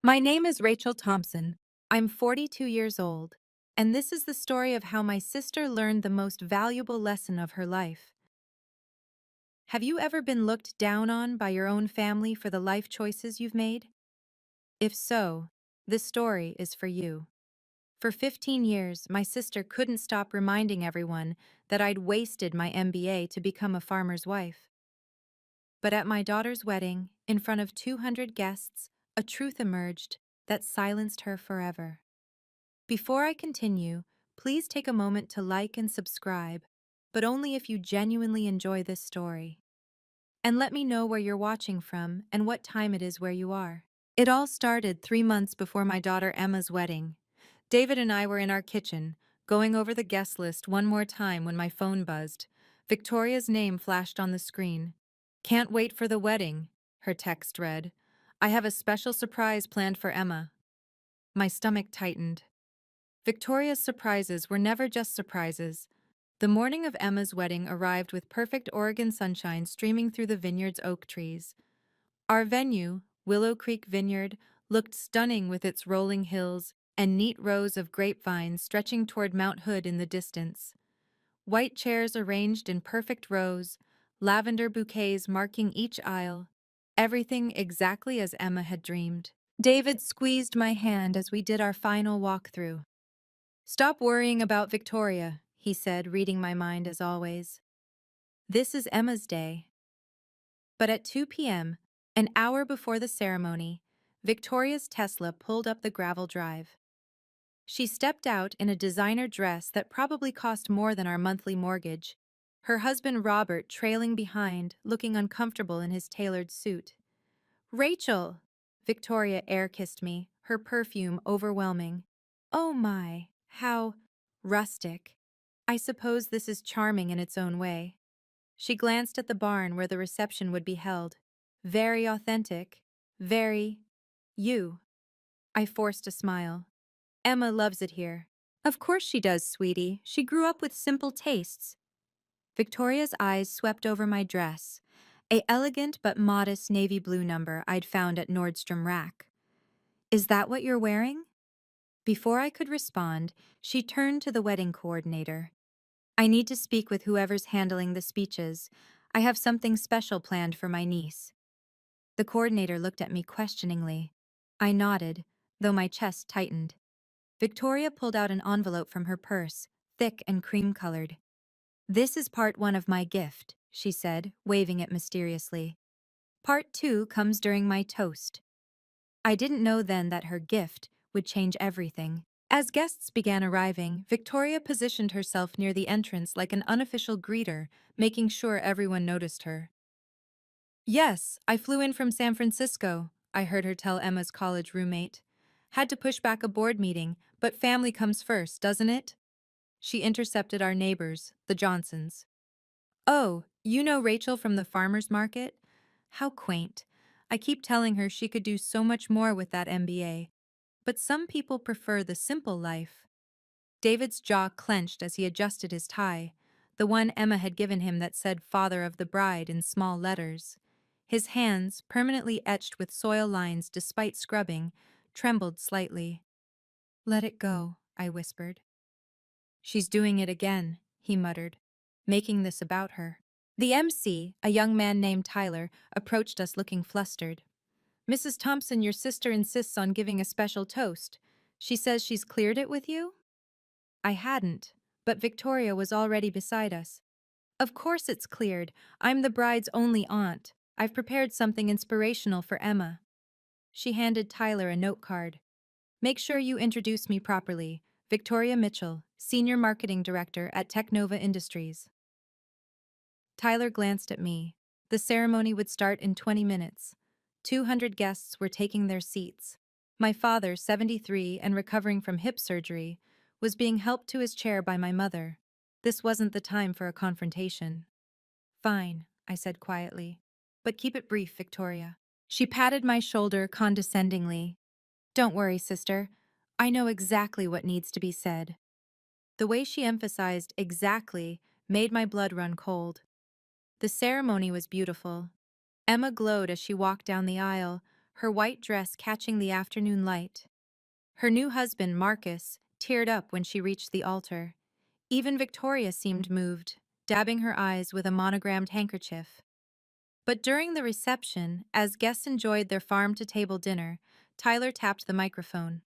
My name is Rachel Thompson. I'm 42 years old, and this is the story of how my sister learned the most valuable lesson of her life. Have you ever been looked down on by your own family for the life choices you've made? If so, this story is for you. For 15 years, my sister couldn't stop reminding everyone that I'd wasted my MBA to become a farmer's wife. But at my daughter's wedding, in front of 200 guests, a truth emerged that silenced her forever. Before I continue, please take a moment to like and subscribe, but only if you genuinely enjoy this story. And let me know where you're watching from and what time it is where you are. It all started 3 months before my daughter Emma's wedding. David and I were in our kitchen, going over the guest list one more time when my phone buzzed. Victoria's name flashed on the screen. "Can't wait for the wedding," her text read. "I have a special surprise planned for Emma." My stomach tightened. Victoria's surprises were never just surprises. The morning of Emma's wedding arrived with perfect Oregon sunshine streaming through the vineyard's oak trees. Our venue, Willow Creek Vineyard, looked stunning with its rolling hills and neat rows of grapevines stretching toward Mount Hood in the distance. White chairs arranged in perfect rows, lavender bouquets marking each aisle, everything exactly as Emma had dreamed. David squeezed my hand as we did our final walkthrough. "Stop worrying about Victoria," he said, reading my mind as always. "This is Emma's day." But at 2 p.m., an hour before the ceremony, Victoria's Tesla pulled up the gravel drive. She stepped out in a designer dress that probably cost more than our monthly mortgage, her husband Robert trailing behind, looking uncomfortable in his tailored suit. "Rachel!" Victoria air-kissed me, her perfume overwhelming. "Oh my, how rustic. I suppose this is charming in its own way." She glanced at the barn where the reception would be held. "Very authentic. Very you." I forced a smile. "Emma loves it here." "Of course she does, sweetie. She grew up with simple tastes." Victoria's eyes swept over my dress, a elegant but modest navy blue number I'd found at Nordstrom Rack. "Is that what you're wearing?" Before I could respond, she turned to the wedding coordinator. "I need to speak with whoever's handling the speeches. I have something special planned for my niece." The coordinator looked at me questioningly. I nodded, though my chest tightened. Victoria pulled out an envelope from her purse, thick and cream-colored. "This is part one of my gift," she said, waving it mysteriously. "Part two comes during my toast." I didn't know then that her gift would change everything. As guests began arriving, Victoria positioned herself near the entrance like an unofficial greeter, making sure everyone noticed her. "Yes, I flew in from San Francisco," I heard her tell Emma's college roommate. "Had to push back a board meeting, but family comes first, doesn't it?" She intercepted our neighbors, the Johnsons. "Oh, you know Rachel from the farmer's market?" How quaint. I keep telling her she could do so much more with that MBA. But some people prefer the simple life. David's jaw clenched as he adjusted his tie, the one Emma had given him that said "Father of the Bride" in small letters. His hands, permanently etched with soil lines despite scrubbing, trembled slightly. "Let it go," I whispered. "She's doing it again," he muttered, "making this about her." The MC, a young man named Tyler, approached us looking flustered. "Mrs. Thompson, your sister insists on giving a special toast. She says she's cleared it with you?" I hadn't, but Victoria was already beside us. "Of course it's cleared. I'm the bride's only aunt. I've prepared something inspirational for Emma." She handed Tyler a note card. "Make sure you introduce me properly. Victoria Mitchell, Senior Marketing Director at Technova Industries." Tyler glanced at me. The ceremony would start in 20 minutes. 200 guests were taking their seats. My father, 73 and recovering from hip surgery, was being helped to his chair by my mother. This wasn't the time for a confrontation. "Fine," I said quietly. "But keep it brief, Victoria." She patted my shoulder condescendingly. "Don't worry, sister. I know exactly what needs to be said." The way she emphasized "exactly" made my blood run cold. The ceremony was beautiful. Emma glowed as she walked down the aisle, her white dress catching the afternoon light. Her new husband, Marcus, teared up when she reached the altar. Even Victoria seemed moved, dabbing her eyes with a monogrammed handkerchief. But during the reception, as guests enjoyed their farm-to-table dinner, Tyler tapped the microphone.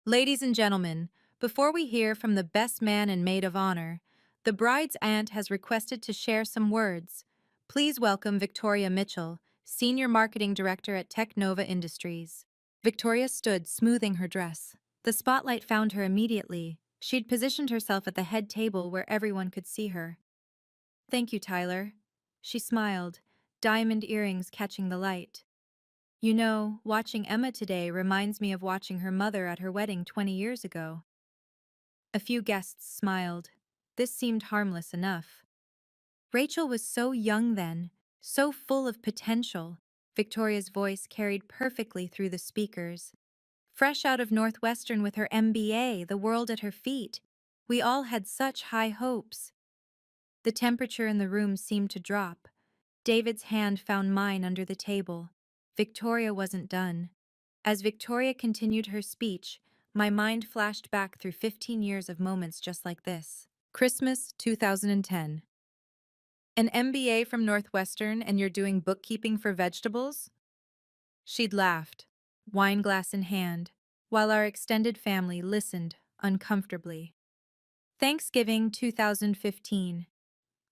Ladies and gentlemen, before we hear from the best man and maid of honor, the bride's aunt has requested to share some words. Please welcome Victoria Mitchell, Senior Marketing Director at Technova Industries. Victoria stood, smoothing her dress. The spotlight found her immediately. She'd positioned herself at the head table where everyone could see her. Thank you, Tyler. She smiled, diamond earrings catching the light. You know, watching Emma today reminds me of watching her mother at her wedding 20 years ago. A few guests smiled. This seemed harmless enough. Rachel was so young then, so full of potential. Victoria's voice carried perfectly through the speakers. Fresh out of Northwestern with her MBA, the world at her feet. We all had such high hopes. The temperature in the room seemed to drop. David's hand found mine under the table. Victoria wasn't done. As Victoria continued her speech, my mind flashed back through 15 years of moments just like this. Christmas 2010. An MBA from Northwestern and you're doing bookkeeping for vegetables? She'd laughed, wine glass in hand, while our extended family listened uncomfortably. Thanksgiving 2015.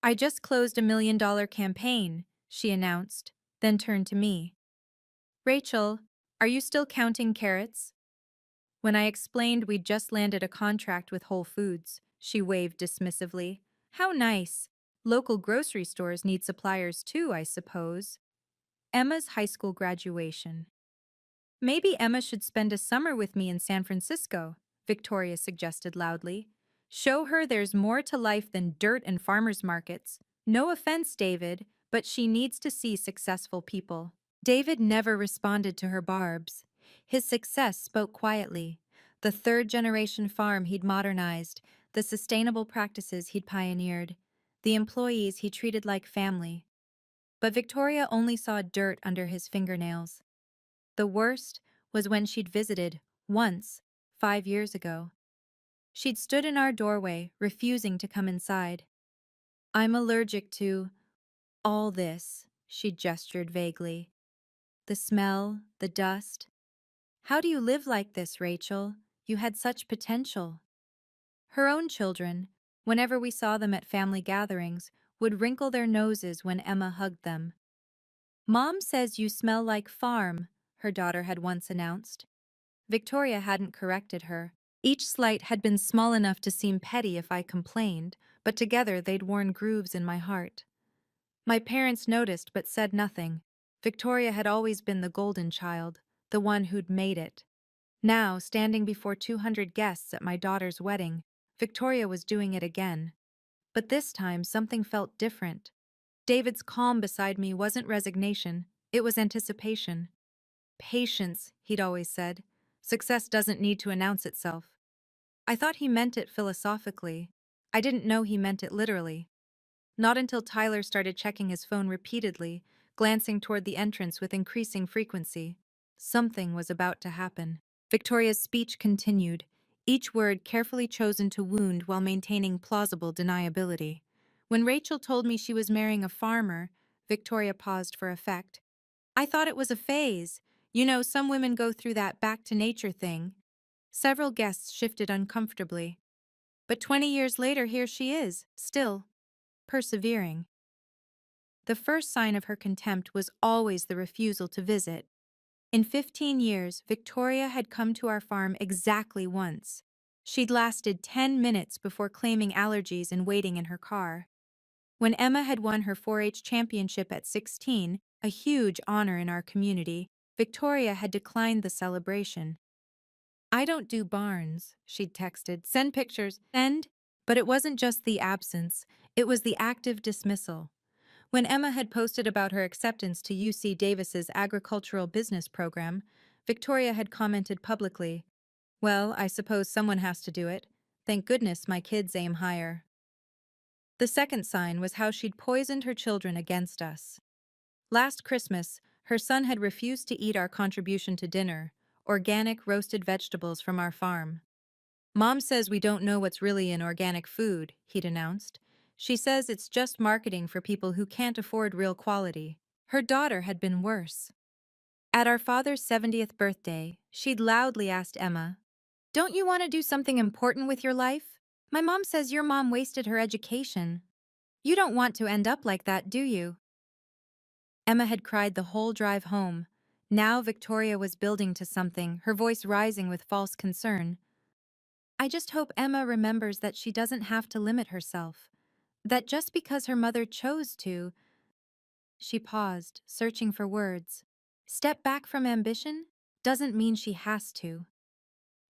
I just closed $1 million campaign, she announced, then turned to me. Rachel, are you still counting carrots? When I explained we'd just landed a contract with Whole Foods, she waved dismissively. How nice. Local grocery stores need suppliers too, I suppose. Emma's high school graduation. Maybe Emma should spend a summer with me in San Francisco, Victoria suggested loudly. Show her there's more to life than dirt and farmers markets. No offense, David, but she needs to see successful people. David never responded to her barbs. His success spoke quietly. The third-generation farm he'd modernized, the sustainable practices he'd pioneered, the employees he treated like family. But Victoria only saw dirt under his fingernails. The worst was when she'd visited, once, 5 years ago. She'd stood in our doorway, refusing to come inside. I'm allergic to all this, she gestured vaguely. The smell, the dust. How do you live like this, Rachel? You had such potential. Her own children, whenever we saw them at family gatherings, would wrinkle their noses when Emma hugged them. Mom says you smell like farm, her daughter had once announced. Victoria hadn't corrected her. Each slight had been small enough to seem petty if I complained, but together they'd worn grooves in my heart. My parents noticed but said nothing. Victoria had always been the golden child, the one who'd made it. Now, standing before 200 guests at my daughter's wedding, Victoria was doing it again. But this time, something felt different. David's calm beside me wasn't resignation, it was anticipation. Patience, he'd always said. Success doesn't need to announce itself. I thought he meant it philosophically. I didn't know he meant it literally. Not until Tyler started checking his phone repeatedly, glancing toward the entrance with increasing frequency. Something was about to happen. Victoria's speech continued, each word carefully chosen to wound while maintaining plausible deniability. When Rachel told me she was marrying a farmer, Victoria paused for effect. I thought it was a phase. You know, some women go through that back-to-nature thing. Several guests shifted uncomfortably. But 20 years later, here she is, still, persevering. The first sign of her contempt was always the refusal to visit. In 15 years, Victoria had come to our farm exactly once. She'd lasted 10 minutes before claiming allergies and waiting in her car. When Emma had won her 4-H championship at 16, a huge honor in our community, Victoria had declined the celebration. I don't do barns, she'd texted. Send pictures. Send? But it wasn't just the absence, it was the active dismissal. When Emma had posted about her acceptance to UC Davis's agricultural business program, Victoria had commented publicly, "Well, I suppose someone has to do it. Thank goodness my kids aim higher." The second sign was how she'd poisoned her children against us. Last Christmas, Her son had refused to eat our contribution to dinner, organic roasted vegetables from our farm. Mom says we don't know what's really in organic food, he'd announced. She says it's just marketing for people who can't afford real quality. Her daughter had been worse. At our father's 70th birthday, she'd loudly asked Emma, "Don't you want to do something important with your life? My mom says your mom wasted her education. You don't want to end up like that, do you?" Emma had cried the whole drive home. Now Victoria was building to something, her voice rising with false concern. "I just hope Emma remembers that she doesn't have to limit herself. That just because her mother chose to—" She paused, searching for words. "Step back from ambition doesn't mean she has to."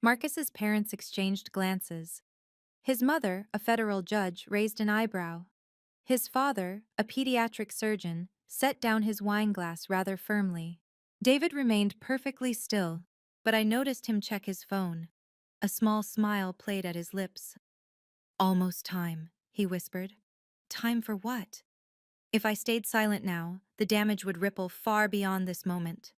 Marcus's parents exchanged glances. His mother, a federal judge, raised an eyebrow. His father, a pediatric surgeon, set down his wineglass rather firmly. David remained perfectly still, but I noticed him check his phone. A small smile played at his lips. "Almost time," he whispered. "Time for what?" If I stayed silent now, the damage would ripple far beyond this moment.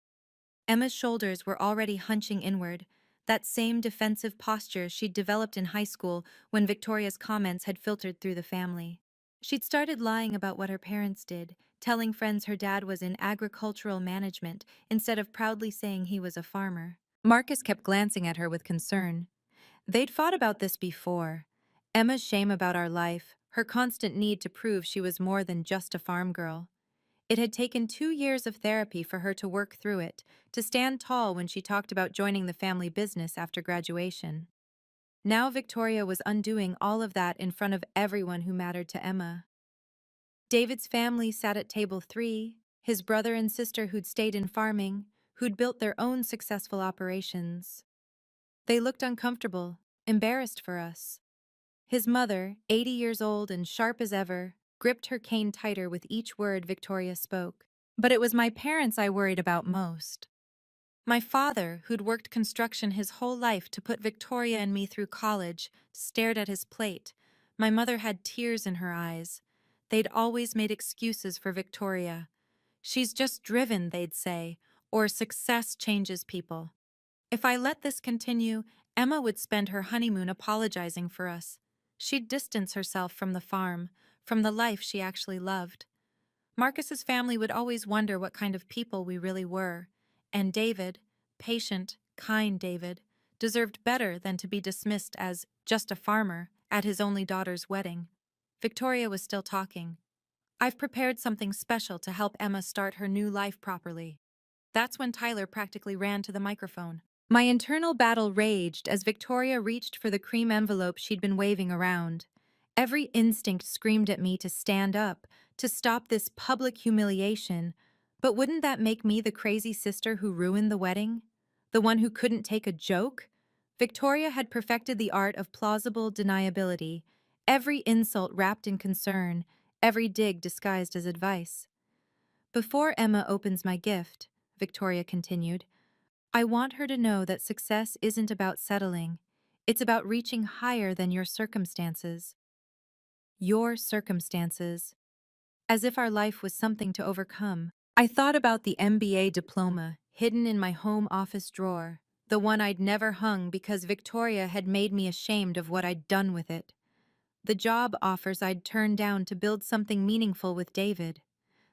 Emma's shoulders were already hunching inward, that same defensive posture she'd developed in high school when Victoria's comments had filtered through the family. She'd started lying about what her parents did, telling friends her dad was in agricultural management instead of proudly saying he was a farmer. Marcus kept glancing at her with concern. They'd fought about this before. Emma's shame about our life, her constant need to prove she was more than just a farm girl. It had taken 2 years of therapy for her to work through it, to stand tall when she talked about joining the family business after graduation. Now Victoria was undoing all of that in front of everyone who mattered to Emma. David's family sat at table 3, his brother and sister who'd stayed in farming, who'd built their own successful operations. They looked uncomfortable, embarrassed for us. His mother, 80 years old and sharp as ever, gripped her cane tighter with each word Victoria spoke. But it was my parents I worried about most. My father, who'd worked construction his whole life to put Victoria and me through college, stared at his plate. My mother had tears in her eyes. They'd always made excuses for Victoria. "She's just driven," they'd say, or "success changes people." If I let this continue, Emma would spend her honeymoon apologizing for us. She'd distance herself from the farm, from the life she actually loved. Marcus's family would always wonder what kind of people we really were. And David, patient, kind David, deserved better than to be dismissed as just a farmer at his only daughter's wedding. Victoria was still talking. "I've prepared something special to help Emma start her new life properly." That's when Tyler practically ran to the microphone. My internal battle raged as Victoria reached for the cream envelope she'd been waving around. Every instinct screamed at me to stand up, to stop this public humiliation. But wouldn't that make me the crazy sister who ruined the wedding? The one who couldn't take a joke? Victoria had perfected the art of plausible deniability, every insult wrapped in concern, every dig disguised as advice. "Before Emma opens my gift," Victoria continued, "I want her to know that success isn't about settling. It's about reaching higher than your circumstances." Your circumstances. As if our life was something to overcome. I thought about the MBA diploma hidden in my home office drawer, the one I'd never hung because Victoria had made me ashamed of what I'd done with it. The job offers I'd turned down to build something meaningful with David.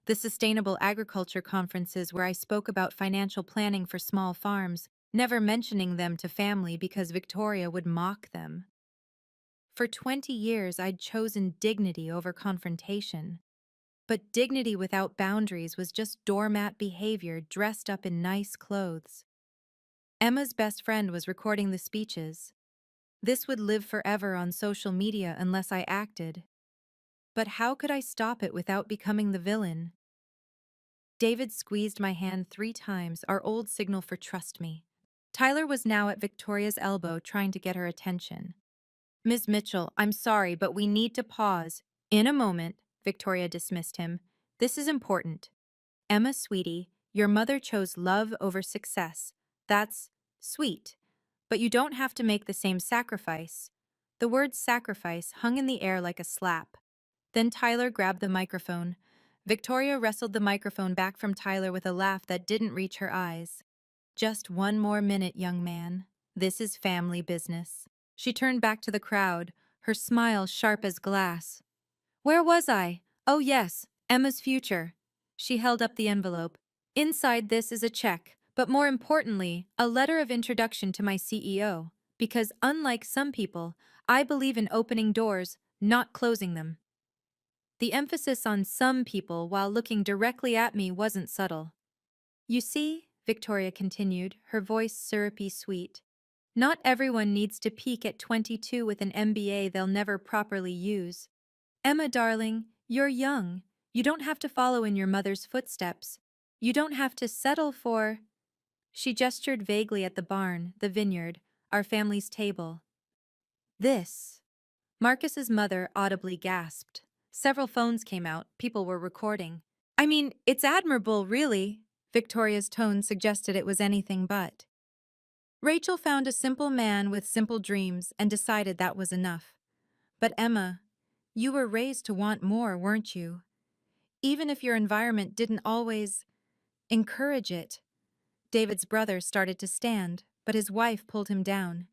The sustainable agriculture conferences where I spoke about financial planning for small farms, never mentioning them to family because Victoria would mock them. For 20 years, I'd chosen dignity over confrontation. But dignity without boundaries was just doormat behavior dressed up in nice clothes. Emma's best friend was recording the speeches. This would live forever on social media unless I acted. But how could I stop it without becoming the villain? David squeezed my hand 3 times, our old signal for trust me. Tyler was now at Victoria's elbow trying to get her attention. "Ms. Mitchell, I'm sorry, but we need to pause." "In a moment," Victoria dismissed him. "This is important. Emma, sweetie, your mother chose love over success. That's sweet. But you don't have to make the same sacrifice." The word sacrifice hung in the air like a slap. Then Tyler grabbed the microphone. Victoria wrestled the microphone back from Tyler with a laugh that didn't reach her eyes. Just one more minute, young man. This is family business. She turned back to the crowd, her smile sharp as glass. Where was I? Oh yes, Emma's future. She held up the envelope. Inside this is a check, but more importantly, a letter of introduction to my CEO. Because unlike some people, I believe in opening doors, not closing them. The emphasis on some people while looking directly at me wasn't subtle. You see, Victoria continued, her voice syrupy sweet, not everyone needs to peak at 22 with an MBA they'll never properly use. Emma, darling, you're young. You don't have to follow in your mother's footsteps. You don't have to settle for… She gestured vaguely at the barn, the vineyard, our family's table. This. Marcus's mother audibly gasped. Several phones came out, people were recording. I mean, it's admirable, really. Victoria's tone suggested it was anything but. Rachel found a simple man with simple dreams and decided that was enough. But Emma, you were raised to want more, weren't you? Even if your environment didn't always encourage it. David's brother started to stand, but his wife pulled him down.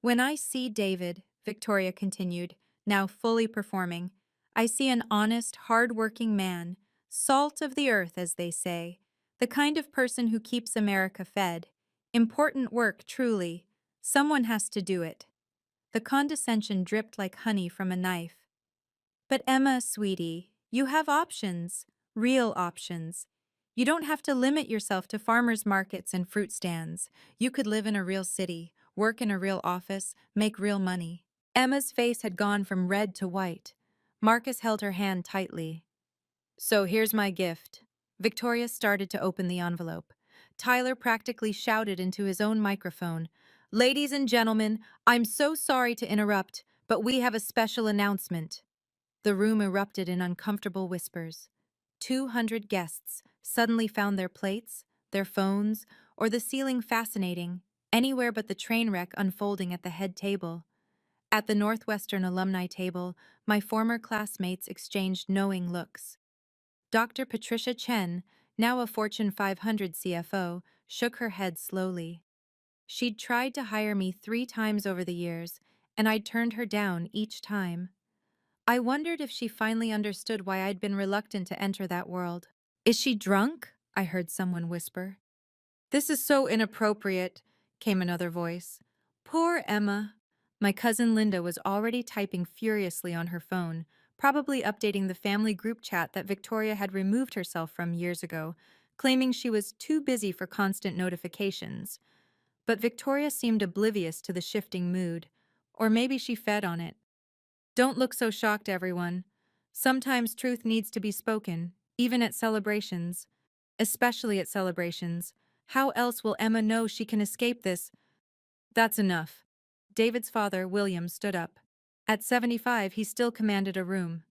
When I see David, Victoria continued, now fully performing, I see an honest, hard-working man, salt of the earth, as they say, the kind of person who keeps America fed. Important work, truly. Someone has to do it. The condescension dripped like honey from a knife. But Emma, sweetie, you have options, real options. You don't have to limit yourself to farmers markets and fruit stands. You could live in a real city, work in a real office, make real money. Emma's face had gone from red to white. Marcus held her hand tightly. So here's my gift. Victoria started to open the envelope. Tyler practically shouted into his own microphone. Ladies and gentlemen, I'm so sorry to interrupt, but we have a special announcement. The room erupted in uncomfortable whispers. 200 guests suddenly found their plates, their phones, or the ceiling fascinating, anywhere but the train wreck unfolding at the head table. At the Northwestern alumni table, my former classmates exchanged knowing looks. Dr. Patricia Chen, now a Fortune 500 CFO, shook her head slowly. She'd tried to hire me 3 times over the years, and I'd turned her down each time. I wondered if she finally understood why I'd been reluctant to enter that world. Is she drunk? I heard someone whisper. This is so inappropriate, came another voice. Poor Emma. My cousin Linda was already typing furiously on her phone, probably updating the family group chat that Victoria had removed herself from years ago, claiming she was too busy for constant notifications. But Victoria seemed oblivious to the shifting mood, or maybe she fed on it. Don't look so shocked, everyone. Sometimes truth needs to be spoken, even at celebrations. Especially at celebrations. How else will Emma know she can escape this? That's enough. David's father, William, stood up. At 75, he still commanded a room.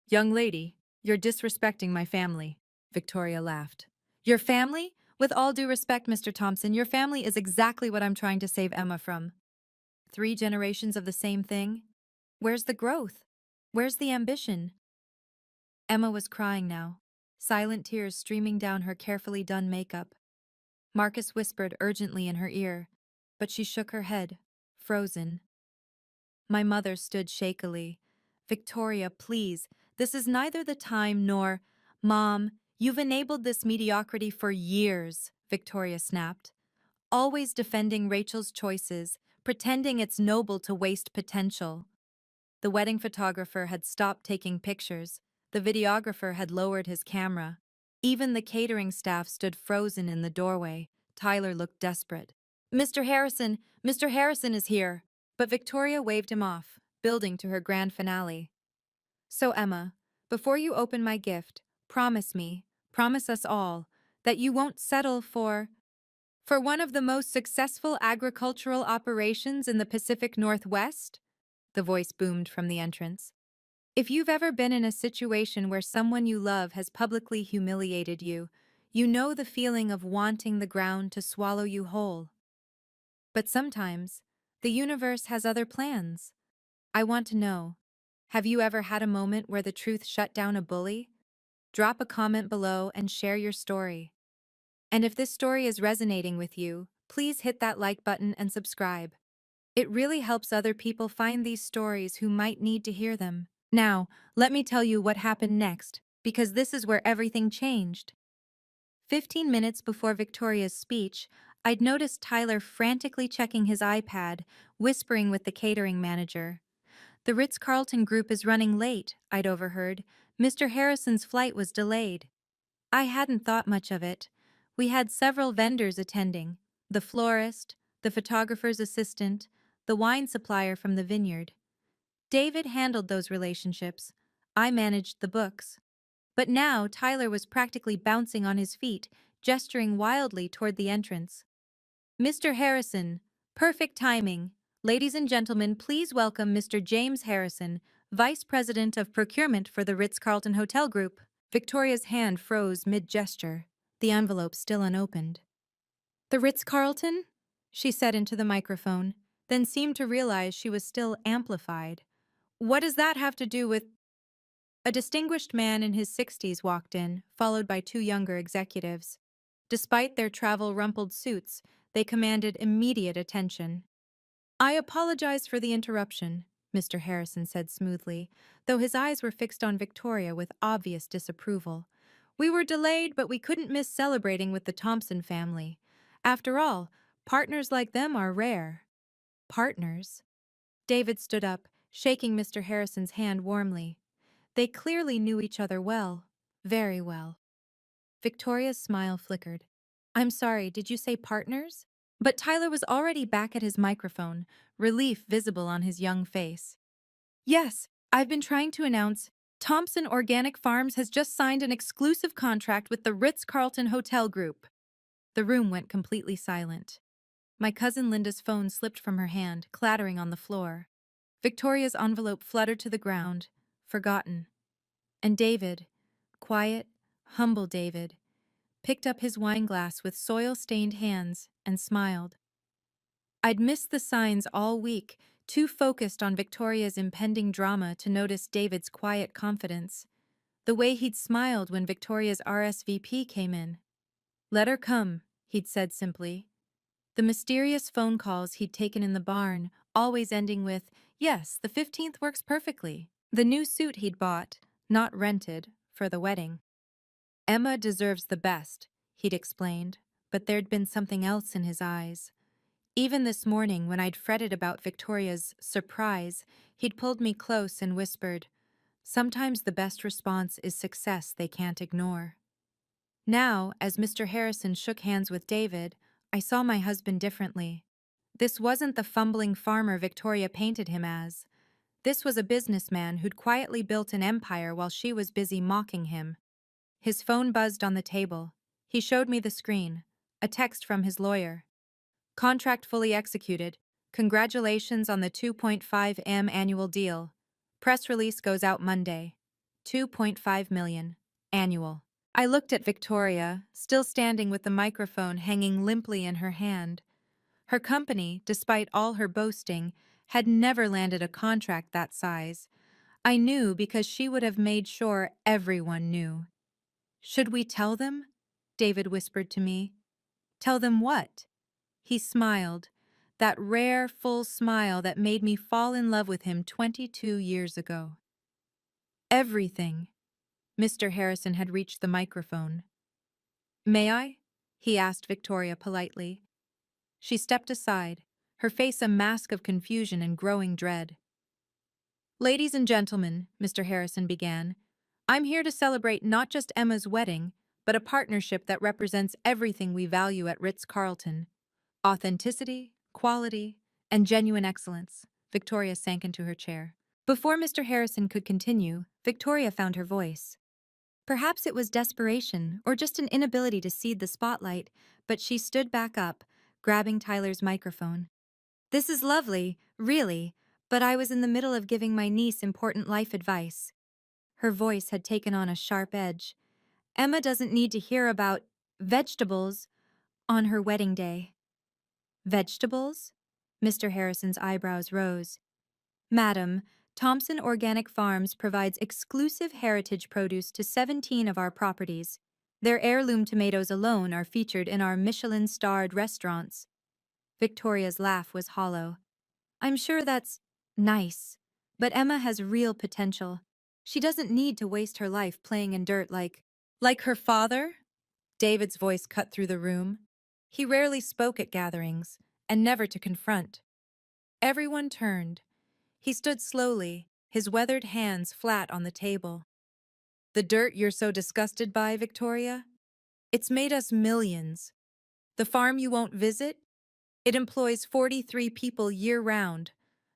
Young lady, you're disrespecting my family. Victoria laughed. Your family? With all due respect, Mr. Thompson, your family is exactly what I'm trying to save Emma from. 3 generations of the same thing? Where's the growth? Where's the ambition? Emma was crying now, silent tears streaming down her carefully done makeup. Marcus whispered urgently in her ear, but she shook her head, frozen. My mother stood shakily. Victoria, please, this is neither the time nor… Mom, you've enabled this mediocrity for years, Victoria snapped. Always defending Rachel's choices, pretending it's noble to waste potential. The wedding photographer had stopped taking pictures. The videographer had lowered his camera. Even the catering staff stood frozen in the doorway. Tyler looked desperate. Mr. Harrison is here. But Victoria waved him off, building to her grand finale. So Emma, before you open my gift, promise me, promise us all, that you won't settle for one of the most successful agricultural operations in the Pacific Northwest? The voice boomed from the entrance. If you've ever been in a situation where someone you love has publicly humiliated you, you know the feeling of wanting the ground to swallow you whole. But sometimes, the universe has other plans. I want to know, have you ever had a moment where the truth shut down a bully? Drop a comment below and share your story. And if this story is resonating with you, please hit that like button and subscribe. It really helps other people find these stories who might need to hear them. Now, let me tell you what happened next, because this is where everything changed. 15 minutes before Victoria's speech, I'd noticed Tyler frantically checking his iPad, whispering with the catering manager. The Ritz-Carlton group is running late, I'd overheard. Mr. Harrison's flight was delayed. I hadn't thought much of it. We had several vendors attending: the florist, the photographer's assistant, the wine supplier from the vineyard. David handled those relationships. I managed the books. But now Tyler was practically bouncing on his feet, gesturing wildly toward the entrance. Mr. Harrison, perfect timing. Ladies and gentlemen, please welcome Mr. James Harrison, Vice President of Procurement for the Ritz-Carlton Hotel Group. Victoria's hand froze mid-gesture, the envelope still unopened. The Ritz-Carlton? She said into the microphone, then seemed to realize she was still amplified. What does that have to do with... A distinguished man in his 60s walked in, followed by two younger executives. Despite their travel-rumpled suits, they commanded immediate attention. I apologize for the interruption, Mr. Harrison said smoothly, though his eyes were fixed on Victoria with obvious disapproval. We were delayed, but we couldn't miss celebrating with the Thompson family. After all, partners like them are rare. Partners? David stood up, shaking Mr. Harrison's hand warmly. They clearly knew each other well, very well. Victoria's smile flickered. I'm sorry, did you say partners? But Tyler was already back at his microphone, relief visible on his young face. Yes, I've been trying to announce Thompson Organic Farms has just signed an exclusive contract with the Ritz-Carlton Hotel Group. The room went completely silent. My cousin Linda's phone slipped from her hand, clattering on the floor. Victoria's envelope fluttered to the ground, forgotten. And David, quiet, humble David, picked up his wineglass with soil-stained hands and smiled. I'd missed the signs all week, too focused on Victoria's impending drama to notice David's quiet confidence. The way he'd smiled when Victoria's RSVP came in. Let her come, he'd said simply. The mysterious phone calls he'd taken in the barn, always ending with, yes, the 15th works perfectly. The new suit he'd bought, not rented, for the wedding. Emma deserves the best, he'd explained, but there'd been something else in his eyes. Even this morning, when I'd fretted about Victoria's surprise, he'd pulled me close and whispered, sometimes the best response is success they can't ignore. Now, as Mr. Harrison shook hands with David, I saw my husband differently. This wasn't the fumbling farmer Victoria painted him as. This was a businessman who'd quietly built an empire while she was busy mocking him. His phone buzzed on the table. He showed me the screen. A text from his lawyer. Contract fully executed. Congratulations on the 2.5 M annual deal. Press release goes out Monday. 2.5 million. Annual. I looked at Victoria, still standing with the microphone hanging limply in her hand. Her company, despite all her boasting, had never landed a contract that size. I knew because she would have made sure everyone knew. Should we tell them? David whispered to me. Tell them what? He smiled, that rare, full smile that made me fall in love with him 22 years ago. Everything. Mr. Harrison had reached the microphone. May I? He asked Victoria politely. She stepped aside, her face a mask of confusion and growing dread. Ladies and gentlemen, Mr. Harrison began, I'm here to celebrate not just Emma's wedding, but a partnership that represents everything we value at Ritz-Carlton. Authenticity, quality, and genuine excellence. Victoria sank into her chair. Before Mr. Harrison could continue, Victoria found her voice. Perhaps it was desperation or just an inability to cede the spotlight, but she stood back up, grabbing Tyler's microphone. This is lovely, really, but I was in the middle of giving my niece important life advice. Her voice had taken on a sharp edge. Emma doesn't need to hear about vegetables on her wedding day. Vegetables? Mr. Harrison's eyebrows rose. Madam, Thompson Organic Farms provides exclusive heritage produce to 17 of our properties. Their heirloom tomatoes alone are featured in our Michelin-starred restaurants. Victoria's laugh was hollow. I'm sure that's nice, but Emma has real potential. She doesn't need to waste her life playing in dirt like her father? David's voice cut through the room. He rarely spoke at gatherings, and never to confront. Everyone turned. He stood slowly, his weathered hands flat on the table. The dirt you're so disgusted by, Victoria? It's made us millions. The farm you won't visit? It employs 43 people year-round.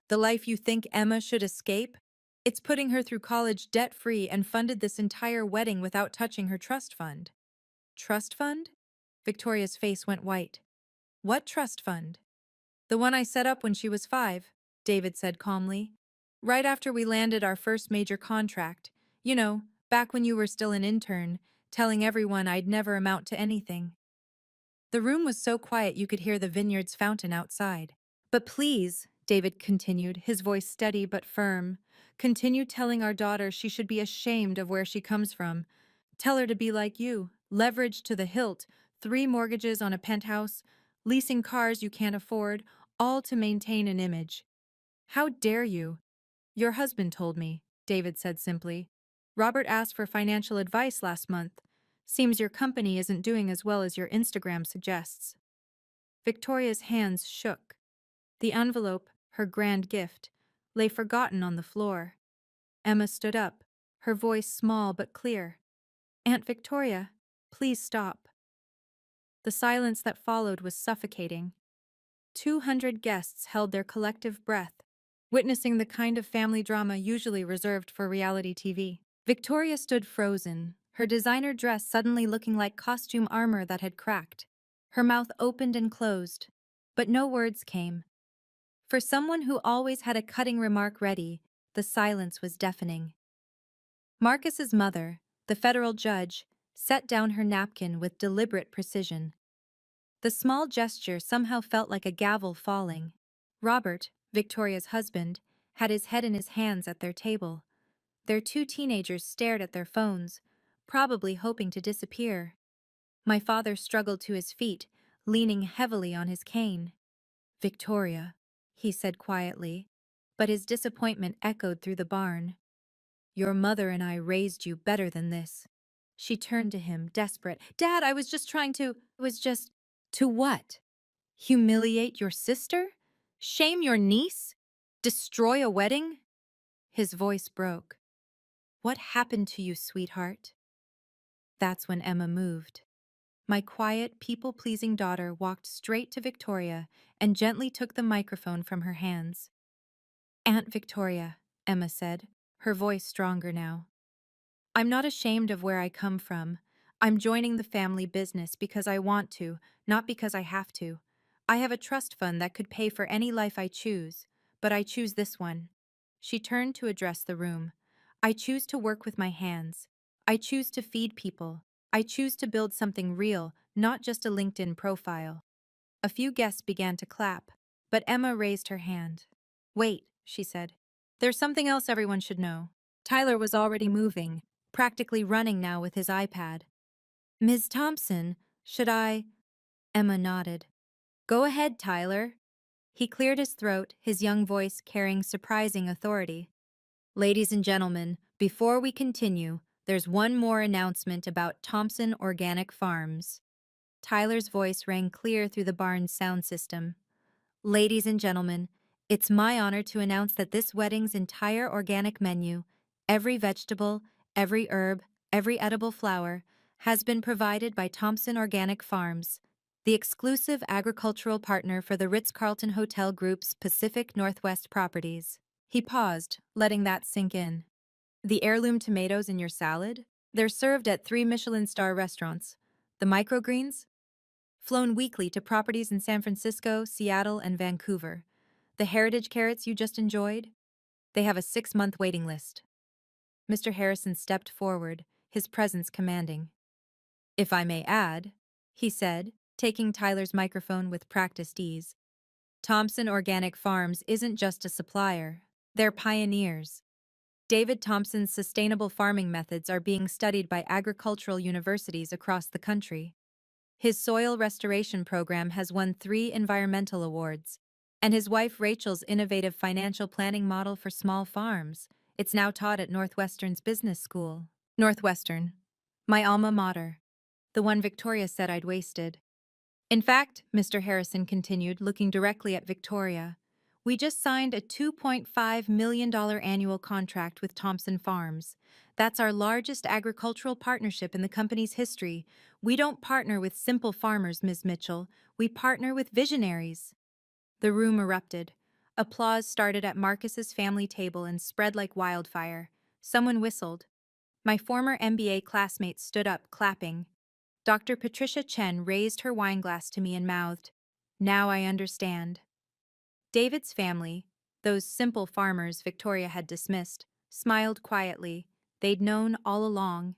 The life you think Emma should escape? It's putting her through college debt-free and funded this entire wedding without touching her trust fund. Trust fund? Victoria's face went white. What trust fund? The one I set up when she was 5, David said calmly. Right after we landed our first major contract. You know, back when you were still an intern, telling everyone I'd never amount to anything. The room was so quiet you could hear the vineyard's fountain outside. But please, David continued, his voice steady but firm, continue telling our daughter she should be ashamed of where she comes from. Tell her to be like you, leveraged to the hilt, 3 mortgages on a penthouse, leasing cars you can't afford, all to maintain an image. How dare you? Your husband told me, David said simply. Robert asked for financial advice last month. Seems your company isn't doing as well as your Instagram suggests. Victoria's hands shook. The envelope, her grand gift, lay forgotten on the floor. Emma stood up, her voice small but clear. Aunt Victoria, please stop. The silence that followed was suffocating. 200 guests held their collective breath, witnessing the kind of family drama usually reserved for reality TV. Victoria stood frozen, her designer dress suddenly looking like costume armor that had cracked. Her mouth opened and closed, but no words came. For someone who always had a cutting remark ready, the silence was deafening. Marcus's mother, the federal judge, set down her napkin with deliberate precision. The small gesture somehow felt like a gavel falling. Robert, Victoria's husband, had his head in his hands at their table. Their 2 teenagers stared at their phones, probably hoping to disappear. My father struggled to his feet, leaning heavily on his cane. Victoria, he said quietly, but his disappointment echoed through the barn. Your mother and I raised you better than this. She turned to him, desperate. Dad, I was just trying to... To what? Humiliate your sister? Shame your niece? Destroy a wedding? His voice broke. What happened to you, sweetheart? That's when Emma moved. My quiet, people-pleasing daughter walked straight to Victoria and gently took the microphone from her hands. Aunt Victoria, Emma said, her voice stronger now. I'm not ashamed of where I come from. I'm joining the family business because I want to, not because I have to. I have a trust fund that could pay for any life I choose, but I choose this one. She turned to address the room. I choose to work with my hands. I choose to feed people. I choose to build something real, not just a LinkedIn profile. A few guests began to clap, but Emma raised her hand. Wait, she said. There's something else everyone should know. Tyler was already moving, practically running now with his iPad. Ms. Thompson, should I? Emma nodded. Go ahead, Tyler. He cleared his throat, his young voice carrying surprising authority. Ladies and gentlemen, before we continue, there's one more announcement about Thompson Organic Farms. Tyler's voice rang clear through the barn's sound system. Ladies and gentlemen, it's my honor to announce that this wedding's entire organic menu, every vegetable, every herb, every edible flower, has been provided by Thompson Organic Farms, the exclusive agricultural partner for the Ritz-Carlton Hotel Group's Pacific Northwest properties. He paused, letting that sink in. The heirloom tomatoes in your salad? They're served at 3 Michelin-star restaurants. The microgreens? Flown weekly to properties in San Francisco, Seattle, and Vancouver. The heritage carrots you just enjoyed? They have a 6-month waiting list. Mr. Harrison stepped forward, his presence commanding. If I may add, he said, taking Tyler's microphone with practiced ease, Thompson Organic Farms isn't just a supplier. They're pioneers. David Thompson's sustainable farming methods are being studied by agricultural universities across the country. His soil restoration program has won 3 environmental awards, and his wife Rachel's innovative financial planning model for small farms. It's now taught at Northwestern's business school. Northwestern, my alma mater, the one Victoria said I'd wasted. In fact, Mr. Harrison continued, looking directly at Victoria, we just signed a $2.5 million annual contract with Thompson Farms. That's our largest agricultural partnership in the company's history. We don't partner with simple farmers, Ms. Mitchell. We partner with visionaries. The room erupted. Applause started at Marcus's family table and spread like wildfire. Someone whistled. My former MBA classmate stood up, clapping. Dr. Patricia Chen raised her wineglass to me and mouthed, now I understand. David's family, those simple farmers Victoria had dismissed, smiled quietly. They'd known all along.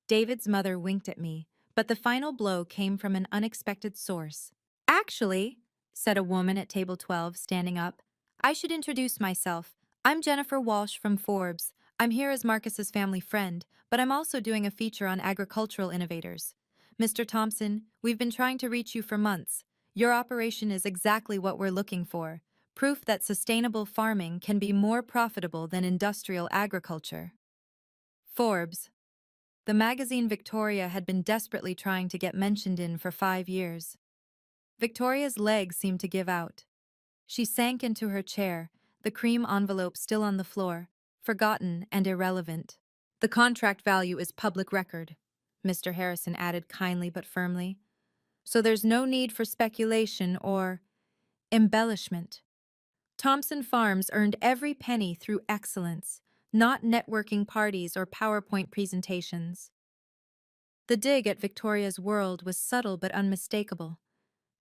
David's mother winked at me, but the final blow came from an unexpected source. Actually, said a woman at table 12, standing up, I should introduce myself. I'm Jennifer Walsh from Forbes. I'm here as Marcus's family friend, but I'm also doing a feature on agricultural innovators. Mr. Thompson, we've been trying to reach you for months. Your operation is exactly what we're looking for. Proof that sustainable farming can be more profitable than industrial agriculture. Forbes. The magazine Victoria had been desperately trying to get mentioned in for 5 years. Victoria's legs seemed to give out. She sank into her chair, the cream envelope still on the floor, forgotten and irrelevant. The contract value is public record, Mr. Harrison added kindly but firmly. So there's no need for speculation or embellishment. Thompson Farms earned every penny through excellence, not networking parties or PowerPoint presentations. The dig at Victoria's world was subtle but unmistakable.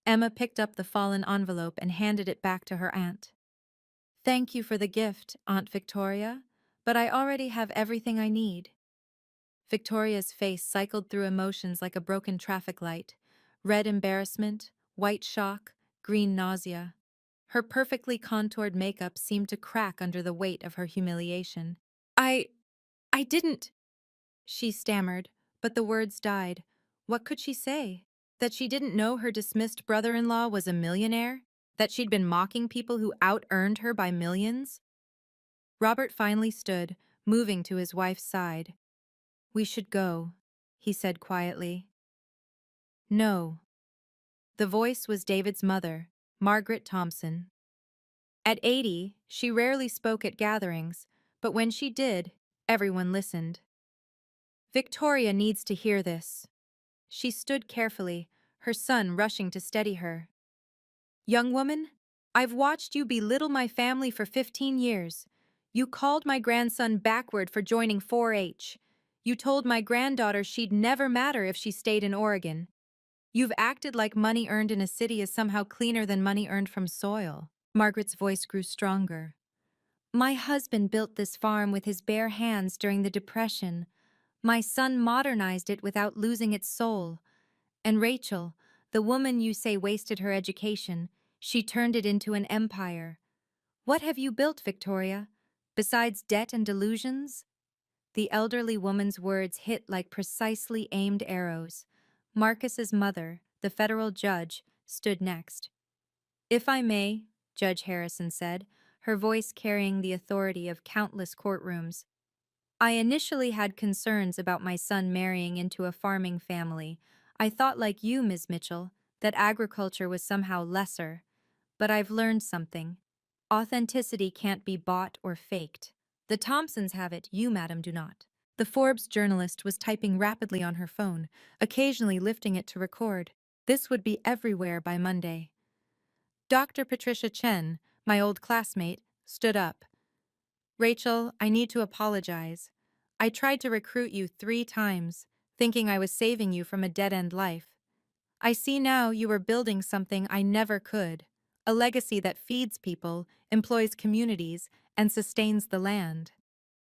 Emma picked up the fallen envelope and handed it back to her aunt. Thank you for the gift, Aunt Victoria, but I already have everything I need. Victoria's face cycled through emotions like a broken traffic light. Red embarrassment, white shock, green nausea. Her perfectly contoured makeup seemed to crack under the weight of her humiliation. I didn't, she stammered, but the words died. What could she say? That she didn't know her dismissed brother-in-law was a millionaire? That she'd been mocking people who out-earned her by millions? Robert finally stood, moving to his wife's side. We should go, he said quietly. No. The voice was David's mother, Margaret Thompson. At 80, she rarely spoke at gatherings, but when she did, everyone listened. Victoria needs to hear this. She stood carefully, her son rushing to steady her. Young woman, I've watched you belittle my family for 15 years. You called my grandson backward for joining 4-H. You told my granddaughter she'd never matter if she stayed in Oregon. You've acted like money earned in a city is somehow cleaner than money earned from soil. Margaret's voice grew stronger. My husband built this farm with his bare hands during the Depression. My son modernized it without losing its soul. And Rachel, the woman you say wasted her education, she turned it into an empire. What have you built, Victoria? Besides debt and delusions? The elderly woman's words hit like precisely aimed arrows. Marcus's mother, the federal judge, stood next. If I may, Judge Harrison said, her voice carrying the authority of countless courtrooms. I initially had concerns about my son marrying into a farming family. I thought like you, Ms. Mitchell, that agriculture was somehow lesser. But I've learned something. Authenticity can't be bought or faked. The Thompsons have it, you, madam, do not. The Forbes journalist was typing rapidly on her phone, occasionally lifting it to record. This would be everywhere by Monday. Dr. Patricia Chen, my old classmate, stood up. Rachel, I need to apologize. I tried to recruit you 3 times, thinking I was saving you from a dead-end life. I see now you are building something I never could, a legacy that feeds people, employs communities, and sustains the land.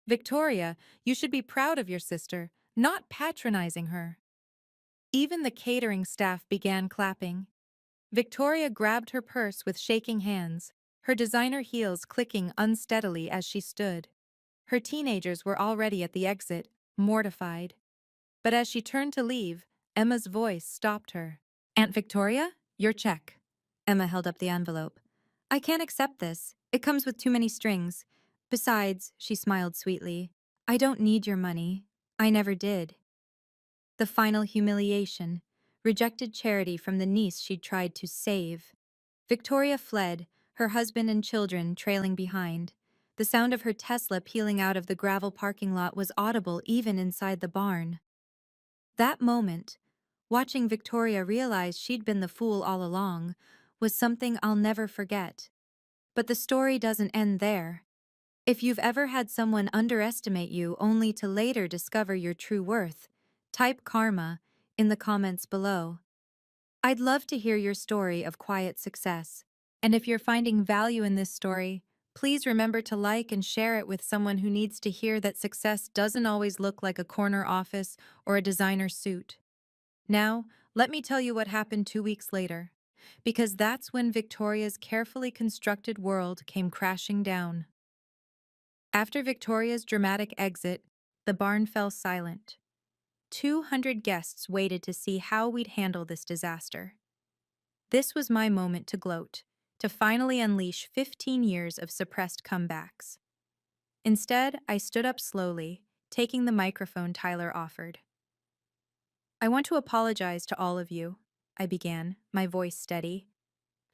Victoria, you should be proud of your sister, not patronizing her. Even the catering staff began clapping. Victoria grabbed her purse with shaking hands. her designer heels clicking unsteadily as she stood. Her teenagers were already at the exit, mortified. But as she turned to leave, Emma's voice stopped her. Aunt Victoria, your check. Emma held up the envelope. I can't accept this. It comes with too many strings. Besides, she smiled sweetly, I don't need your money. I never did. The final humiliation. Rejected charity from the niece she'd tried to save. Victoria fled, her husband and children trailing behind. The sound of her Tesla peeling out of the gravel parking lot was audible even inside the barn. That moment, watching Victoria realize she'd been the fool all along, was something I'll never forget. But the story doesn't end there. If you've ever had someone underestimate you only to later discover your true worth, type karma in the comments below. I'd love to hear your story of quiet success. And if you're finding value in this story, please remember to like and share it with someone who needs to hear that success doesn't always look like a corner office or a designer suit. Now, let me tell you what happened 2 weeks later, because that's when Victoria's carefully constructed world came crashing down. After Victoria's dramatic exit, the barn fell silent. 200 guests waited to see how we'd handle this disaster. This was my moment to gloat, to finally unleash 15 years of suppressed comebacks. Instead, I stood up slowly, taking the microphone Tyler offered. I want to apologize to all of you, I began, my voice steady.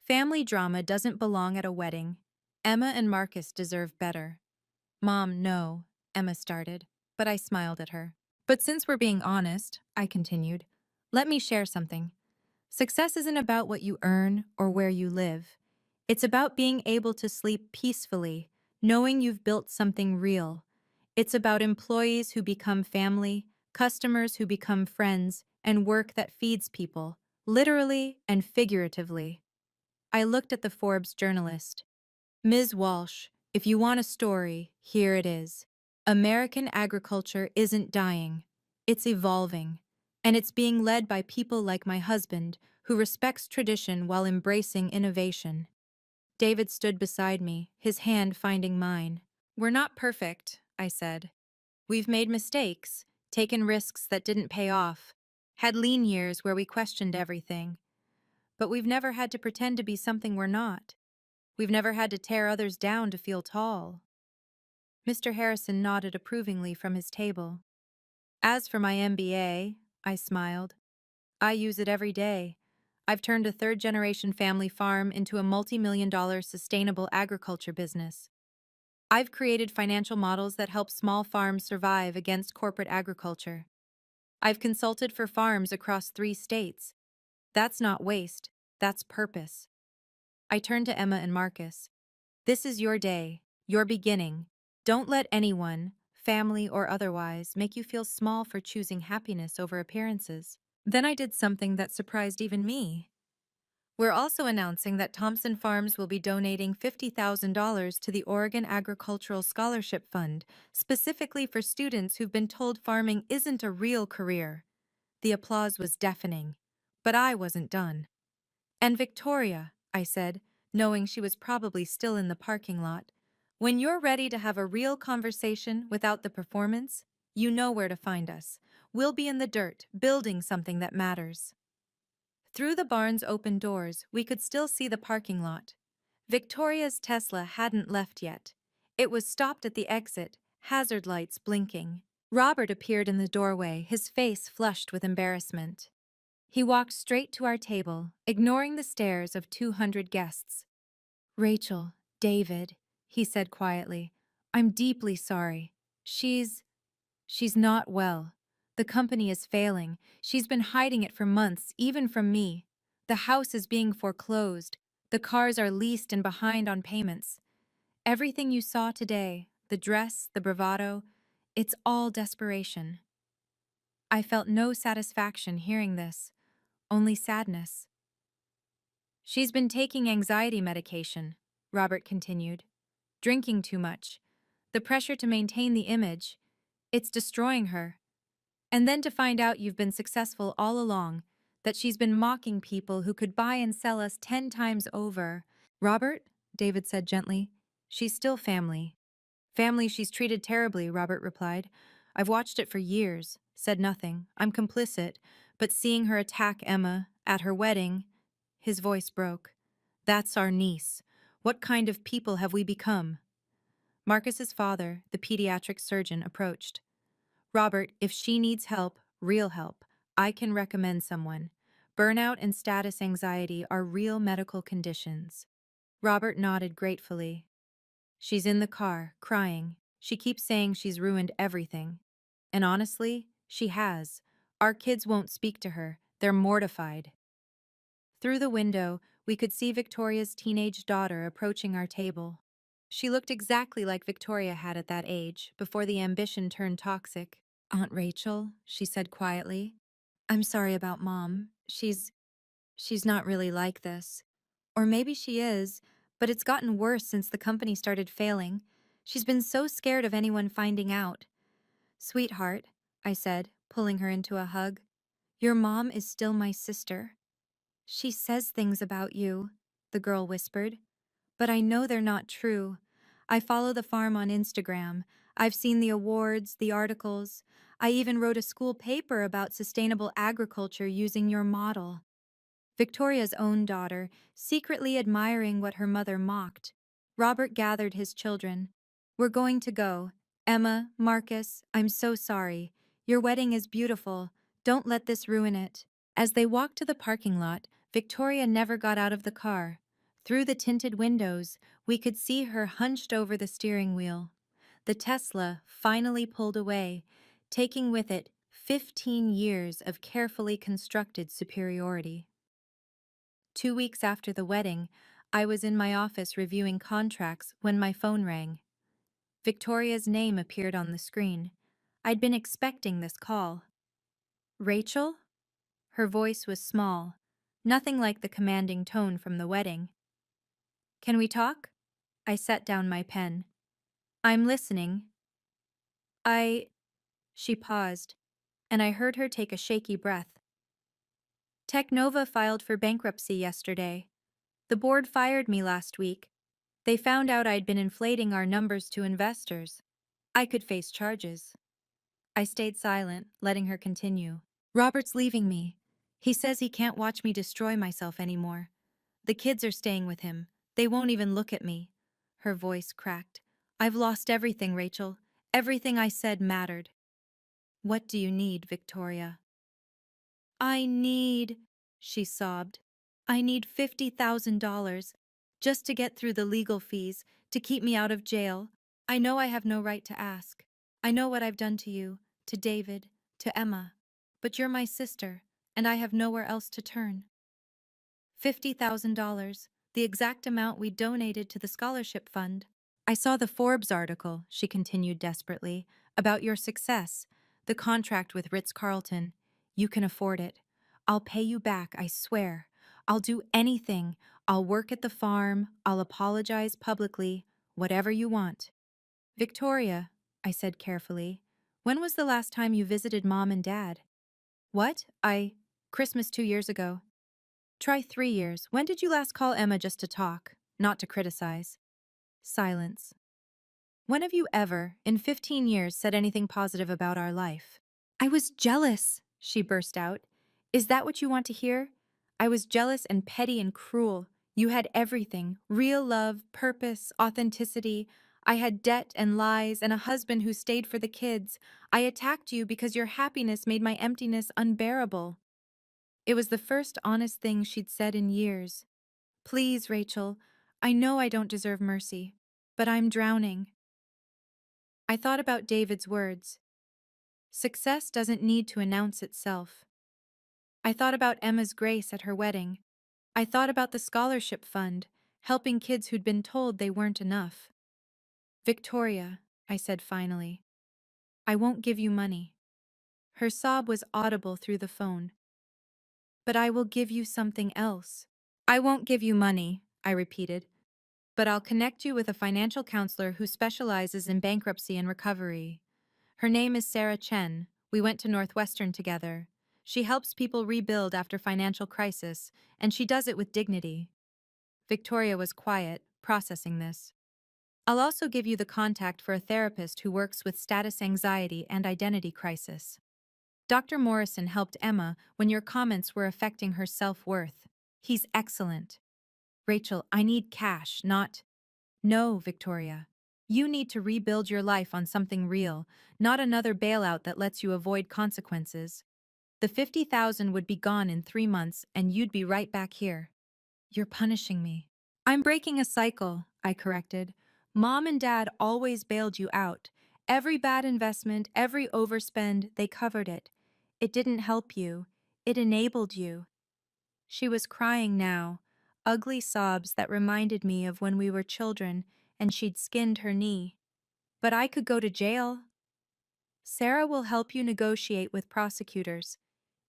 Family drama doesn't belong at a wedding. Emma and Marcus deserve better. Mom, no, Emma started, but I smiled at her. But since we're being honest, I continued, let me share something. Success isn't about what you earn or where you live. It's about being able to sleep peacefully, knowing you've built something real. It's about employees who become family, customers who become friends, and work that feeds people, literally and figuratively. I looked at the Forbes journalist. Ms. Walsh, if you want a story, here it is. American agriculture isn't dying. It's evolving. And it's being led by people like my husband, who respects tradition while embracing innovation. David stood beside me, his hand finding mine. We're not perfect, I said. We've made mistakes, taken risks that didn't pay off, had lean years where we questioned everything. But we've never had to pretend to be something we're not. We've never had to tear others down to feel tall. Mr. Harrison nodded approvingly from his table. As for my MBA, I smiled. I use it every day. I've turned a third-generation family farm into a multi-million-dollar sustainable agriculture business. I've created financial models that help small farms survive against corporate agriculture. I've consulted for farms across 3 states. That's not waste, that's purpose. I turned to Emma and Marcus. This is your day, your beginning. Don't let anyone, family or otherwise, make you feel small for choosing happiness over appearances. Then I did something that surprised even me. We're also announcing that Thompson Farms will be donating $50,000 to the Oregon Agricultural Scholarship Fund, specifically for students who've been told farming isn't a real career. The applause was deafening, but I wasn't done. And Victoria, I said, knowing she was probably still in the parking lot, when you're ready to have a real conversation without the performance, you know where to find us. We'll be in the dirt, building something that matters. Through the barn's open doors, we could still see the parking lot. Victoria's Tesla hadn't left yet. It was stopped at the exit, hazard lights blinking. Robert appeared in the doorway, his face flushed with embarrassment. He walked straight to our table, ignoring the stares of 200 guests. Rachel, David, he said quietly, I'm deeply sorry. She's not well. The company is failing. She's been hiding it for months, even from me. The house is being foreclosed. The cars are leased and behind on payments. Everything you saw today, the dress, the bravado, it's all desperation. I felt no satisfaction hearing this, only sadness. She's been taking anxiety medication, Robert continued. Drinking too much. The pressure to maintain the image, it's destroying her. And then to find out you've been successful all along, that she's been mocking people who could buy and sell us 10 times over. Robert, David said gently. She's still family. Family she's treated terribly, Robert replied. I've watched it for years, said nothing. I'm complicit, but seeing her attack Emma at her wedding, his voice broke. That's our niece. What kind of people have we become? Marcus's father, the pediatric surgeon, approached. Robert, if she needs help, real help, I can recommend someone. Burnout and status anxiety are real medical conditions. Robert nodded gratefully. She's in the car, crying. She keeps saying she's ruined everything. And honestly, she has. Our kids won't speak to her. They're mortified. Through the window, we could see Victoria's teenage daughter approaching our table. She looked exactly like Victoria had at that age, before the ambition turned toxic. Aunt Rachel, she said quietly, I'm sorry about Mom. She's not really like this. Or maybe she is, but it's gotten worse since the company started failing. She's been so scared of anyone finding out. Sweetheart, I said, pulling her into a hug, your mom is still my sister. She says things about you, the girl whispered, but I know they're not true. I follow the farm on Instagram. I've seen the awards, the articles. I even wrote a school paper about sustainable agriculture using your model. Victoria's own daughter, secretly admiring what her mother mocked. Robert gathered his children. We're going to go. Emma, Marcus, I'm so sorry. Your wedding is beautiful. Don't let this ruin it. As they walked to the parking lot, Victoria never got out of the car. Through the tinted windows, we could see her hunched over the steering wheel. The Tesla finally pulled away, taking with it 15 years of carefully constructed superiority. 2 weeks after the wedding, I was in my office reviewing contracts when my phone rang. Victoria's name appeared on the screen. I'd been expecting this call. Rachel? Her voice was small, nothing like the commanding tone from the wedding. Can we talk? I set down my pen. I'm listening. She paused, and I heard her take a shaky breath. Technova filed for bankruptcy yesterday. The board fired me last week. They found out I'd been inflating our numbers to investors. I could face charges. I stayed silent, letting her continue. Robert's leaving me. He says he can't watch me destroy myself anymore. The kids are staying with him. They won't even look at me. Her voice cracked. I've lost everything, Rachel. Everything I said mattered. What do you need, Victoria? I need, she sobbed. I need $50,000 just to get through the legal fees, to keep me out of jail. I know I have no right to ask. I know what I've done to you, to David, to Emma. But you're my sister, and I have nowhere else to turn. $50,000, the exact amount we donated to the scholarship fund. I saw the Forbes article, she continued desperately, about your success, the contract with Ritz-Carlton. You can afford it. I'll pay you back, I swear. I'll do anything. I'll work at the farm. I'll apologize publicly. Whatever you want. Victoria, I said carefully, when was the last time you visited Mom and Dad? What? Christmas 2 years ago. Try 3 years. When did you last call Emma just to talk, not to criticize? Silence. When have you ever, in 15 years, said anything positive about our life? I was jealous, she burst out. Is that what you want to hear? I was jealous and petty and cruel. You had everything, real love, purpose, authenticity. I had debt and lies and a husband who stayed for the kids. I attacked you because your happiness made my emptiness unbearable. It was the first honest thing she'd said in years. Please, Rachel, I know I don't deserve mercy, but I'm drowning. I thought about David's words. Success doesn't need to announce itself. I thought about Emma's grace at her wedding. I thought about the scholarship fund, helping kids who'd been told they weren't enough. Victoria, I said finally, I won't give you money. Her sob was audible through the phone. But I will give you something else. I won't give you money, I repeated, but I'll connect you with a financial counselor who specializes in bankruptcy and recovery. Her name is Sarah Chen. We went to Northwestern together. She helps people rebuild after financial crisis, and she does it with dignity. Victoria was quiet, processing this. I'll also give you the contact for a therapist who works with status anxiety and identity crisis. Dr. Morrison helped Emma when your comments were affecting her self-worth. He's excellent. Rachel, I need cash, not... No, Victoria. You need to rebuild your life on something real, not another bailout that lets you avoid consequences. The 50,000 would be gone in 3 months and you'd be right back here. You're punishing me. I'm breaking a cycle, I corrected. Mom and Dad always bailed you out. Every bad investment, every overspend, they covered it. It didn't help you. It enabled you. She was crying now, ugly sobs that reminded me of when we were children and she'd skinned her knee. But I could go to jail. Sarah will help you negotiate with prosecutors.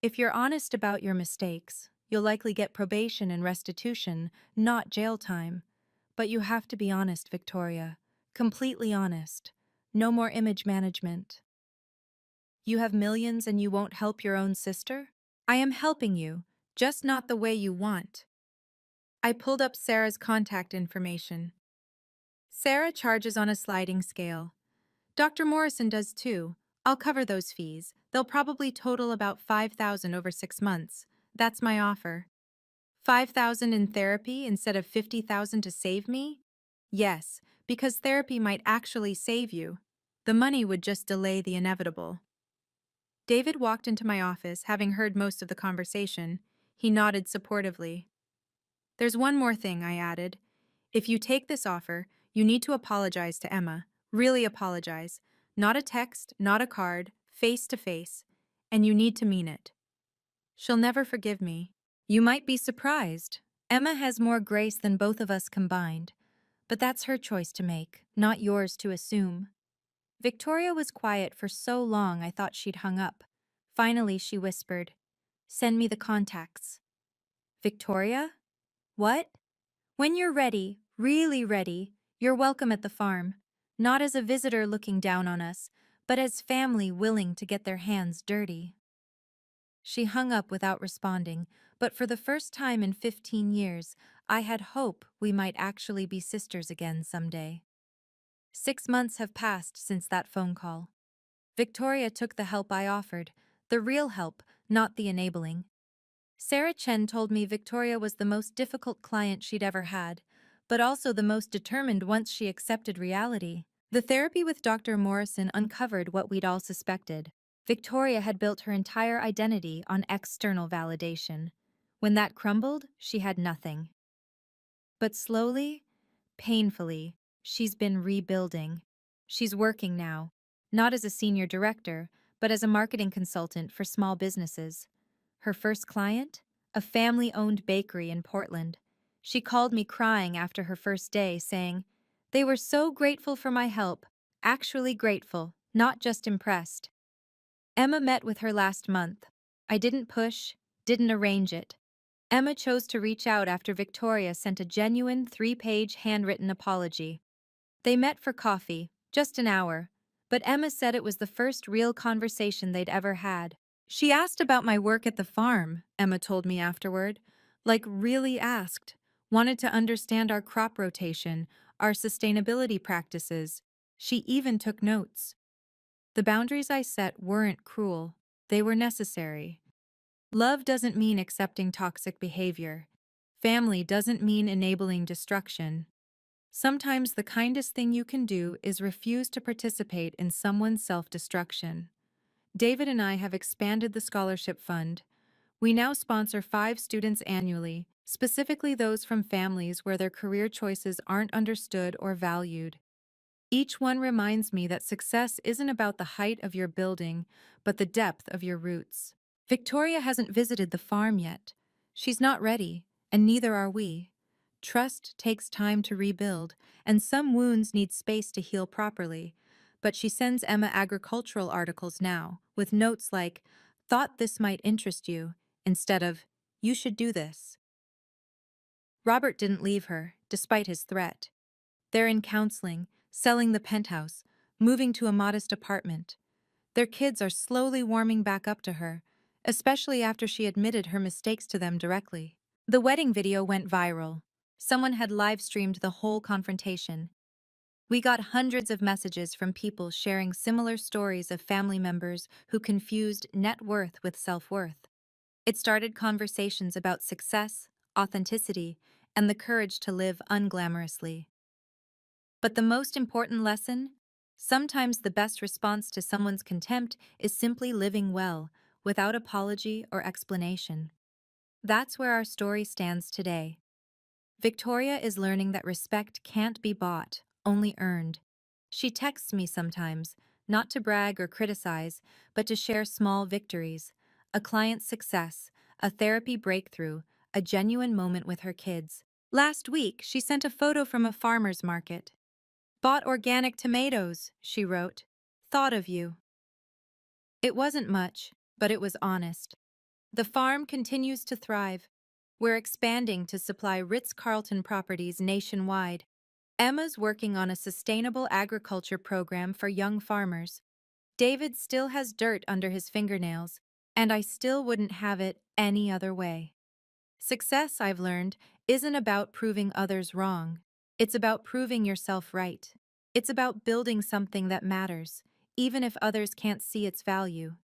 If you're honest about your mistakes, you'll likely get probation and restitution, not jail time. But you have to be honest, Victoria. Completely honest. No more image management. You have millions and you won't help your own sister? I am helping you, just not the way you want. I pulled up Sarah's contact information. Sarah charges on a sliding scale. Dr. Morrison does too. I'll cover those fees. They'll probably total about 5,000 over 6 months. That's my offer. 5,000 in therapy instead of 50,000 to save me? Yes, because therapy might actually save you. The money would just delay the inevitable. David walked into my office, having heard most of the conversation. He nodded supportively. There's one more thing, I added. If you take this offer, you need to apologize to Emma. Really apologize. Not a text, not a card, face to face. And you need to mean it. She'll never forgive me. You might be surprised. Emma has more grace than both of us combined. But that's her choice to make, not yours to assume. Victoria was quiet for so long I thought she'd hung up. Finally, she whispered, "Send me the contacts." Victoria? What? When you're ready, really ready, you're welcome at the farm. Not as a visitor looking down on us, but as family willing to get their hands dirty. She hung up without responding, but for the first time in 15 years, I had hope we might actually be sisters again someday. 6 months have passed since that phone call. Victoria took the help I offered, the real help, not the enabling. Sarah Chen told me Victoria was the most difficult client she'd ever had, but also the most determined once she accepted reality. The therapy with Dr. Morrison uncovered what we'd all suspected. Victoria had built her entire identity on external validation. When that crumbled, she had nothing. But slowly, painfully, she's been rebuilding. She's working now, not as a senior director, but as a marketing consultant for small businesses. Her first client? A family-owned bakery in Portland. She called me crying after her first day, saying, "They were so grateful for my help, actually grateful, not just impressed." Emma met with her last month. I didn't push, didn't arrange it. Emma chose to reach out after Victoria sent a genuine 3-page handwritten apology. They met for coffee, just an hour, but Emma said it was the first real conversation they'd ever had. She asked about my work at the farm, Emma told me afterward. Like, really asked. Wanted to understand our crop rotation, our sustainability practices. She even took notes. The boundaries I set weren't cruel. They were necessary. Love doesn't mean accepting toxic behavior. Family doesn't mean enabling destruction. Sometimes the kindest thing you can do is refuse to participate in someone's self-destruction. David and I have expanded the scholarship fund. We now sponsor 5 students annually, specifically those from families where their career choices aren't understood or valued. Each one reminds me that success isn't about the height of your building, but the depth of your roots. Victoria hasn't visited the farm yet. She's not ready, and neither are we. Trust takes time to rebuild, and some wounds need space to heal properly. But she sends Emma agricultural articles now, with notes like, "Thought this might interest you," instead of, "You should do this." Robert didn't leave her, despite his threat. They're in counseling, selling the penthouse, moving to a modest apartment. Their kids are slowly warming back up to her, especially after she admitted her mistakes to them directly. The wedding video went viral. Someone had live streamed the whole confrontation. We got hundreds of messages from people sharing similar stories of family members who confused net worth with self-worth. It started conversations about success, authenticity, and the courage to live unglamorously. But the most important lesson? Sometimes the best response to someone's contempt is simply living well, without apology or explanation. That's where our story stands today. Victoria is learning that respect can't be bought, only earned. She texts me sometimes, not to brag or criticize, but to share small victories, a client's success, a therapy breakthrough, a genuine moment with her kids. Last week, she sent a photo from a farmer's market. Bought organic tomatoes, she wrote. Thought of you. It wasn't much, but it was honest. The farm continues to thrive. We're expanding to supply Ritz-Carlton properties nationwide. Emma's working on a sustainable agriculture program for young farmers. David still has dirt under his fingernails, and I still wouldn't have it any other way. Success, I've learned, isn't about proving others wrong. It's about proving yourself right. It's about building something that matters, even if others can't see its value.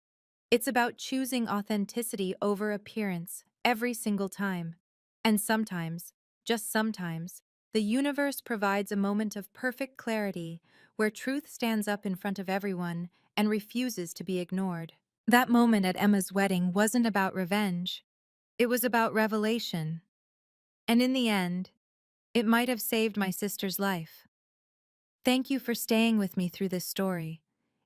It's about choosing authenticity over appearance every single time. And sometimes, just sometimes, the universe provides a moment of perfect clarity where truth stands up in front of everyone and refuses to be ignored. That moment at Emma's wedding wasn't about revenge. It was about revelation. And in the end, it might have saved my sister's life. Thank you for staying with me through this story.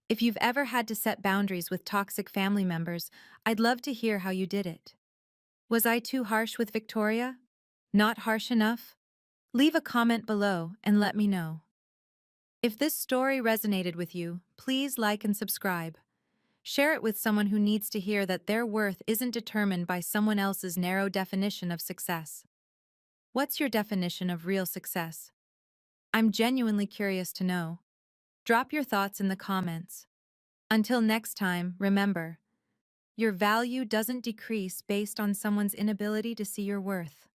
If you've ever had to set boundaries with toxic family members, I'd love to hear how you did it. Was I too harsh with Victoria? Not harsh enough? Leave a comment below and let me know. If this story resonated with you, please like and subscribe. Share it with someone who needs to hear that their worth isn't determined by someone else's narrow definition of success. What's your definition of real success? I'm genuinely curious to know. Drop your thoughts in the comments. Until next time, remember, your value doesn't decrease based on someone's inability to see your worth.